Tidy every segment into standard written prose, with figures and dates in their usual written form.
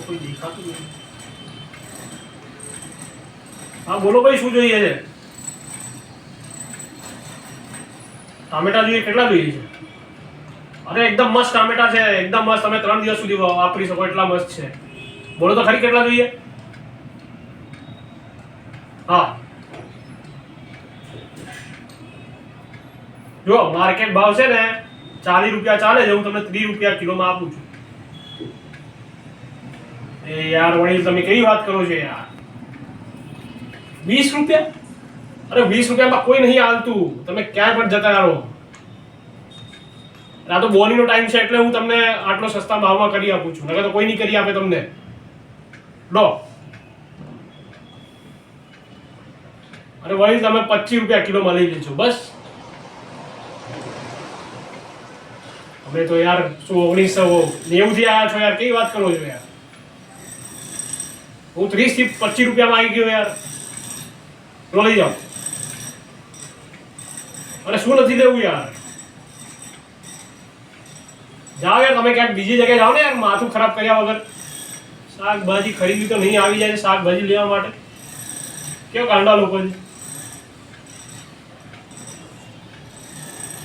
કોઈ દેખાતું નહીં. હા બોલો ભાઈ, શું જોઈએ છે? ટામેટા જોઈએ? કેટલા જોઈએ છે? અરે એકદમ મસ્ત ટામેટા છે, એકદમ મસ્ત. તમે 3 દિવસ સુધી વાપરી શકો એટલા મસ્ત છે. બોલો તો ખરી કેટલા જોઈએ? હા જો માર્કેટ ભાવ છે ને 40 રૂપિયા ચાલે છે, હું તમને 30 રૂપિયા કિલોમાં આપું છું. એ યાર વડીલ તમે કેવી વાત કરો છો યાર? 20 રૂપિયા? અરે 20 રૂપિયામાં કોઈ નહીં હાલતું, તમે ક્યાંય પણ જતા રહો. આ તો બોલીનો ટાઈમ છે એટલે હું તમને આટલો સસ્તા ભાવમાં કરી આપું છું, નકર તો કોઈ નહીં કરી આપે તમને. લો. અરે વળી તમે 25 રૂપિયા કિલોમાં લઈ લેજો બસ. અમે તો યાર શું 1990 થી આવ્યા છો યાર, કઈ વાત કરો છો યાર? હું 30 થી 25 રૂપિયામાં આવી ગયો યાર. લો લઈ જાઓ. અરે શું નથી લેવું યાર? જાઓ યાર, તમે ક્યાંક બીજી જગ્યાએ જાઓ ને યાર, માથું ખરાબ કર્યા વગર. શાકભાજી ખરીદી તો નહીં આવી જાય શાકભાજી લેવા માટે? કેવો ગાંડા લોકો છે.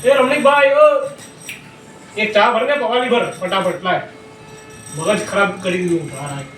એ રમણીકભાઈ, એક ચા ભર ને, પવાલી ભર ફટાફટ લાય. મગજ ખરાબ કરી દીધું.